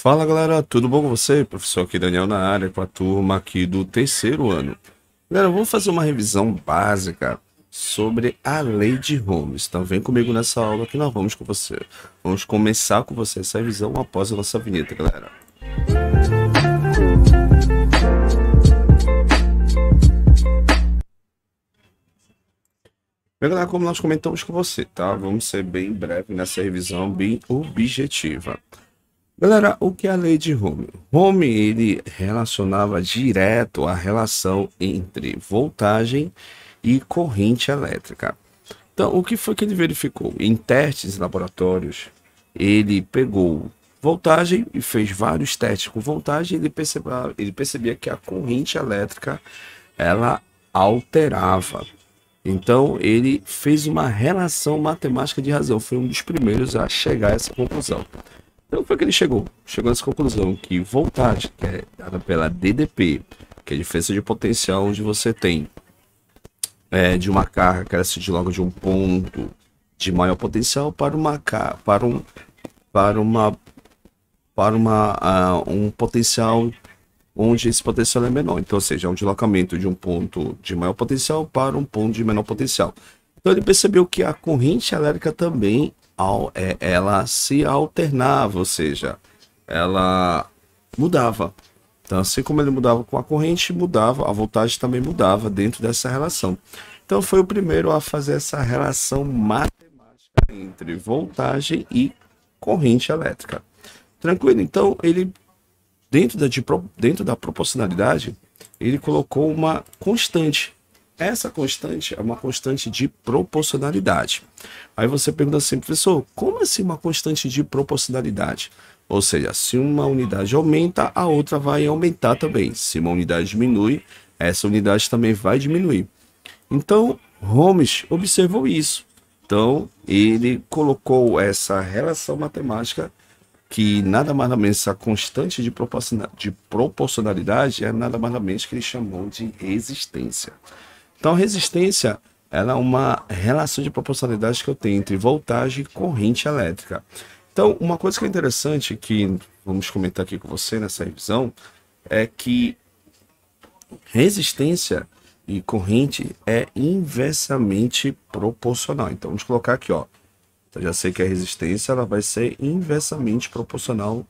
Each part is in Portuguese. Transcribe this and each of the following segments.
Fala galera, tudo bom com você? Professor aqui Daniel na área com a turma aqui do terceiro ano. Galera, vamos fazer uma revisão básica sobre a lei de Ohms. Então vem comigo nessa aula que nós vamos com você. Vamos começar com você essa revisão após a nossa vinheta, galera. Bem, galera, como nós comentamos com você, tá? Vamos ser bem breve nessa revisão, bem objetiva. Galera, o que é a lei de Ohm? Ohm, ele relacionava direto a relação entre voltagem e corrente elétrica. Então, o que foi que ele verificou? Em testes em laboratórios, ele pegou voltagem e fez vários testes com voltagem, e ele percebia que a corrente elétrica, ela alterava. Então, ele fez uma relação matemática de razão. Foi um dos primeiros a chegar a essa conclusão. Então foi que ele chegou a essa conclusão que voltagem, que é dada pela DDP, que é a diferença de potencial onde você tem de uma carga que ela se desloca de um ponto de maior potencial para um potencial onde esse potencial é menor. Então, ou seja, é um deslocamento de um ponto de maior potencial para um ponto de menor potencial. Então ele percebeu que a corrente elétrica também ela se alternava, ou seja, ela mudava. Então, assim como ele mudava com a corrente, mudava, a voltagem também mudava dentro dessa relação. Então, foi o primeiro a fazer essa relação matemática entre voltagem e corrente elétrica. Tranquilo? Então, ele, dentro da proporcionalidade, ele colocou uma constante. Essa constante é uma constante de proporcionalidade. Aí você pergunta assim, professor, como assim uma constante de proporcionalidade? Ou seja, se uma unidade aumenta, a outra vai aumentar também. Se uma unidade diminui, essa unidade também vai diminuir. Então, Ohms observou isso. Então, ele colocou essa relação matemática que nada mais nada menos a constante de proporcionalidade é nada mais nada menos que ele chamou de resistência. Então, a resistência ela é uma relação de proporcionalidade que eu tenho entre voltagem e corrente elétrica. Então, uma coisa que é interessante que vamos comentar aqui com você nessa revisão é que resistência e corrente é inversamente proporcional. Então, vamos colocar aqui, ó. Então, já sei que a resistência ela vai ser inversamente proporcional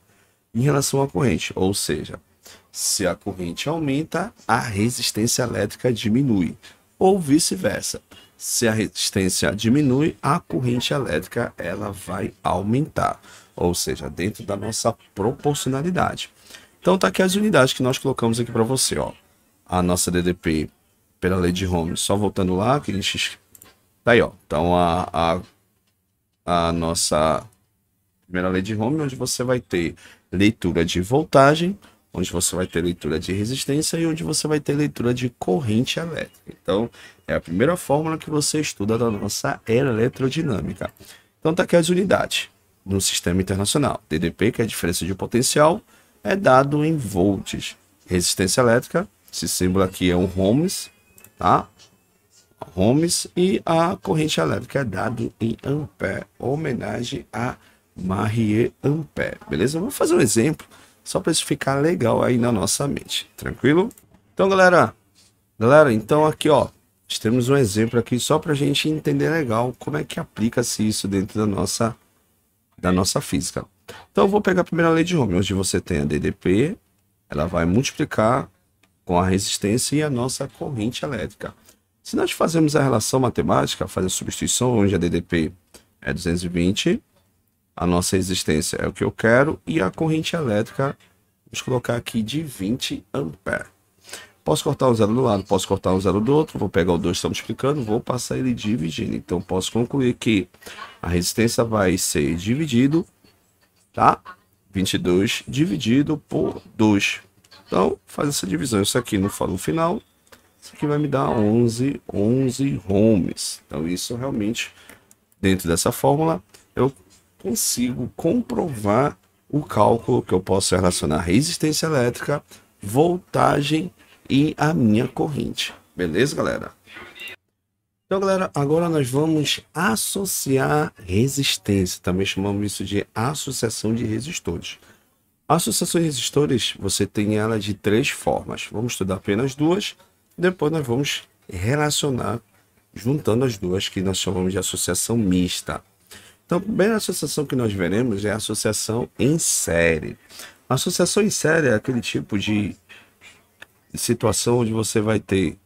em relação à corrente, ou seja, se a corrente aumenta, a resistência elétrica diminui. Ou vice-versa. Se a resistência diminui, a corrente elétrica ela vai aumentar. Ou seja, dentro da nossa proporcionalidade. Então tá aqui as unidades que nós colocamos aqui para você, ó. A nossa DDP pela lei de Ohms. Só voltando lá, que a gente tá aí, ó. Então a nossa primeira lei de Ohms, onde você vai ter leitura de voltagem, onde você vai ter leitura de resistência e onde você vai ter leitura de corrente elétrica. Então, é a primeira fórmula que você estuda da nossa eletrodinâmica. Então, tá aqui as unidades no sistema internacional. DDP, que é a diferença de potencial, é dado em volts. Resistência elétrica, esse símbolo aqui é um ohms, tá? Ohms, e a corrente elétrica é dado em ampere, homenagem a Marie Ampere. Beleza? Vamos fazer um exemplo só para isso ficar legal aí na nossa mente, tranquilo? Então, galera, então aqui, ó, nós temos um exemplo aqui só para a gente entender legal como é que aplica-se isso dentro da nossa física. Então, eu vou pegar a primeira lei de Ohms, onde você tem a DDP, ela vai multiplicar com a resistência e a nossa corrente elétrica. Se nós fazemos a relação matemática, faz a substituição, onde a DDP é 220, a nossa resistência é o que eu quero e a corrente elétrica, vamos colocar aqui de 20 ampere. Posso cortar um zero do lado, posso cortar um zero do outro, vou pegar o 2 que está multiplicando, vou passar ele dividindo. Então, posso concluir que a resistência vai ser dividido, tá? 22 dividido por 2. Então, faz essa divisão. Isso aqui no final, isso aqui vai me dar 11 ohms. Então, isso realmente, dentro dessa fórmula, eu consigo comprovar o cálculo que eu posso relacionar resistência elétrica, voltagem e a minha corrente. Beleza, galera? Então, galera, agora nós vamos associar resistência. Também chamamos isso de associação de resistores. Associações de resistores, você tem ela de três formas. Vamos estudar apenas duas, depois nós vamos relacionar, juntando as duas, que nós chamamos de associação mista. Então, a primeira associação que nós veremos é a associação em série. A associação em série é aquele tipo de situação onde você vai ter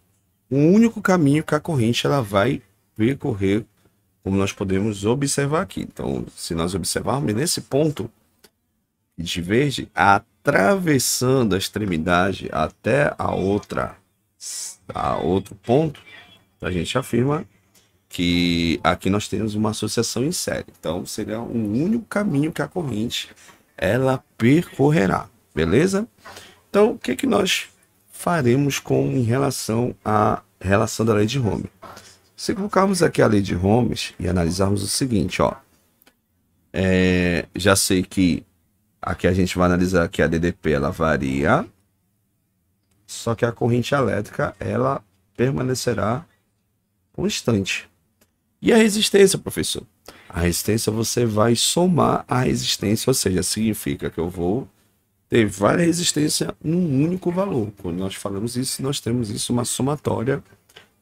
um único caminho que a corrente ela vai percorrer, como nós podemos observar aqui. Então, se nós observarmos nesse ponto de verde, atravessando a extremidade até a outro ponto, a gente afirma que aqui nós temos uma associação em série. Então, seria um único caminho que a corrente ela percorrerá, beleza? Então, o que nós faremos em relação à relação da lei de Ohm? Se colocarmos aqui a lei de Ohm e analisarmos o seguinte, ó, já sei que aqui a gente vai analisar que a DDP ela varia, só que a corrente elétrica ela permanecerá constante. E a resistência, professor? A resistência você vai somar a resistência, ou seja, significa que eu vou ter várias resistências num único valor. Quando nós falamos isso, nós temos isso uma somatória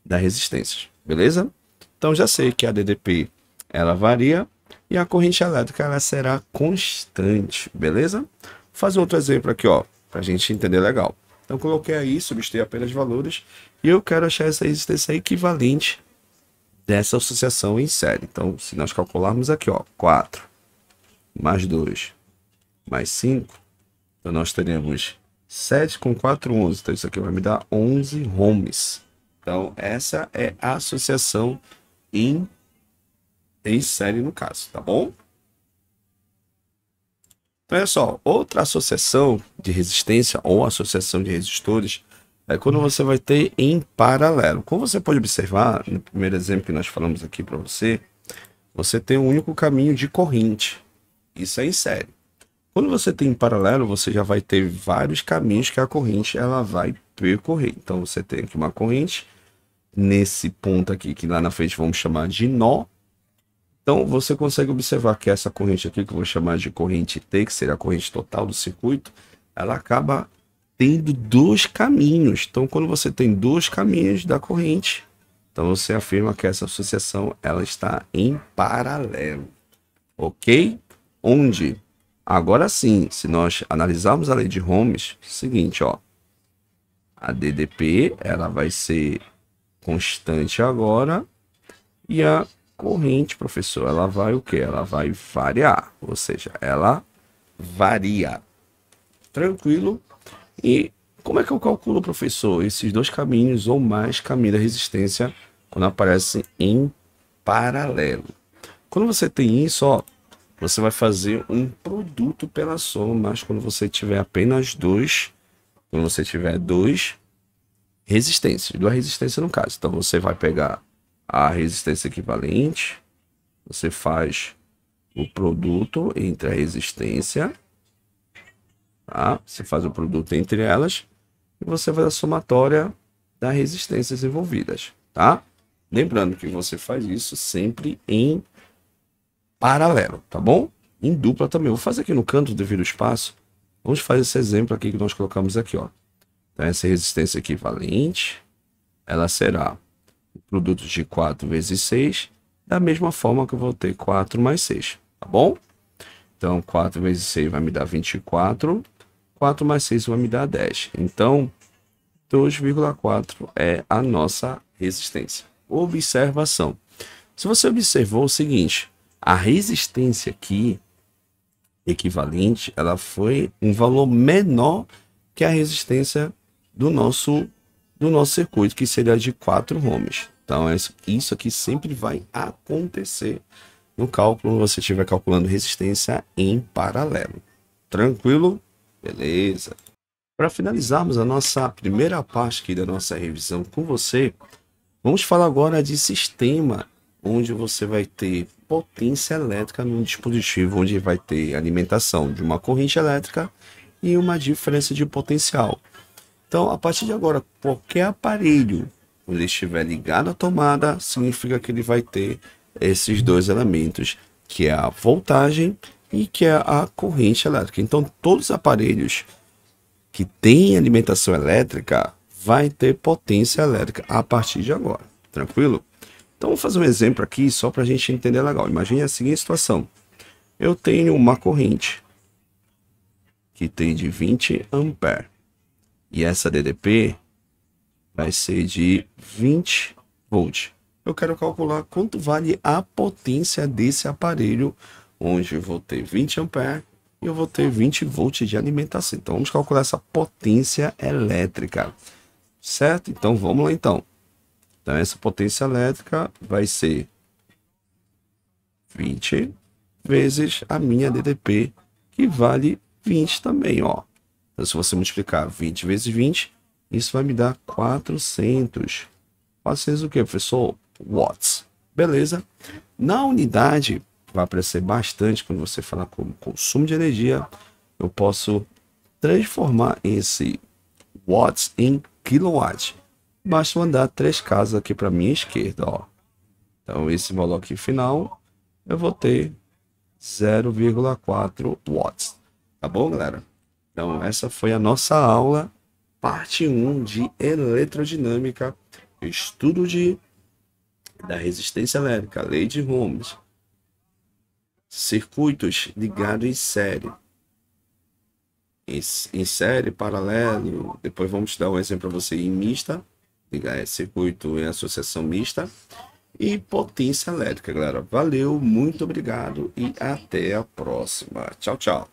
das resistências, beleza? Então já sei que a DDP ela varia e a corrente elétrica ela será constante, beleza? Vou fazer outro exemplo aqui, ó, para a gente entender legal. Então coloquei aí, substituí apenas valores e eu quero achar essa resistência equivalente dessa associação em série. Então, se nós calcularmos aqui, ó, 4 mais 2 mais 5, então nós teremos 7 com 4, 11. Então, isso aqui vai me dar 11 ohms. Então, essa é a associação em série no caso, tá bom? Então, olha só, outra associação de resistência ou associação de resistores é quando você vai ter em paralelo. Como você pode observar, no primeiro exemplo que nós falamos aqui para você, você tem um único caminho de corrente. Isso é em série. Quando você tem em paralelo, você já vai ter vários caminhos que a corrente ela vai percorrer. Então, você tem aqui uma corrente, nesse ponto aqui, que lá na frente vamos chamar de nó. Então, você consegue observar que essa corrente aqui, que eu vou chamar de corrente T, que seria a corrente total do circuito, ela acaba tendo dois caminhos. Então, quando você tem dois caminhos da corrente, então você afirma que essa associação ela está em paralelo, ok? Onde, agora sim, se nós analisarmos a lei de Ohm, seguinte, ó, a DDP ela vai ser constante agora e a corrente, professor, ela vai o quê? Ela vai variar, ou seja, ela varia. Tranquilo? E como é que eu calculo, professor, esses dois caminhos ou mais caminhos da resistência quando aparecem em paralelo? Quando você tem isso, ó, você vai fazer um produto pela soma, mas quando você tiver apenas dois, quando você tiver duas resistências no caso. Então você vai pegar a resistência equivalente, você faz o produto entre a resistência, tá? Você faz o produto entre elas e você faz a somatória das resistências envolvidas, tá? Lembrando que você faz isso sempre em paralelo, tá bom? Em dupla também. Vou fazer aqui no canto devido ao espaço. Vamos fazer esse exemplo aqui que nós colocamos aqui, ó. Então, essa resistência equivalente, ela será o produto de 4 vezes 6, da mesma forma que eu vou ter 4 mais 6, tá bom? Então, 4 vezes 6 vai me dar 24, 4 mais 6 vai me dar 10. Então, 2,4 é a nossa resistência. Observação. Se você observou o seguinte, a resistência aqui, equivalente, ela foi um valor menor que a resistência do nosso circuito, que seria de 4 ohms. Então, isso aqui sempre vai acontecer no cálculo, quando você estiver calculando resistência em paralelo. Tranquilo? Beleza. Para finalizarmos a nossa primeira parte aqui da nossa revisão com você, vamos falar agora de sistema, onde você vai ter potência elétrica num dispositivo, onde vai ter alimentação de uma corrente elétrica e uma diferença de potencial. Então, a partir de agora, qualquer aparelho, quando ele estiver ligado à tomada, significa que ele vai ter esses dois elementos, que é a voltagem e que é a corrente elétrica. Então, todos os aparelhos que têm alimentação elétrica vai ter potência elétrica a partir de agora. Tranquilo? Então, vou fazer um exemplo aqui só para a gente entender legal. Imagine a seguinte situação. Eu tenho uma corrente que tem de 20 amperes. E essa DDP vai ser de 20 volts. Eu quero calcular quanto vale a potência desse aparelho, onde eu vou ter 20 amperes e eu vou ter 20 volts de alimentação. Então, vamos calcular essa potência elétrica, certo? Então, vamos lá então. Então, essa potência elétrica vai ser 20 vezes a minha DDP, que vale 20 também, ó. Então, se você multiplicar 20 vezes 20, isso vai me dar 400. 400 o que, professor? Watts. Beleza? Na unidade, vai aparecer bastante quando você falar com consumo de energia. Eu posso transformar esse watts em kilowatt. Basta mandar 3 casas aqui para minha esquerda, ó. Então, esse valor aqui final, eu vou ter 0,4 watts. Tá bom, galera? Então, essa foi a nossa aula, parte 1 de eletrodinâmica, estudo da resistência elétrica, lei de Ohms, circuitos ligados em série. Em série, paralelo, depois vamos dar um exemplo para você em mista, circuito em associação mista, e potência elétrica, galera. Valeu, muito obrigado e até a próxima. Tchau, tchau.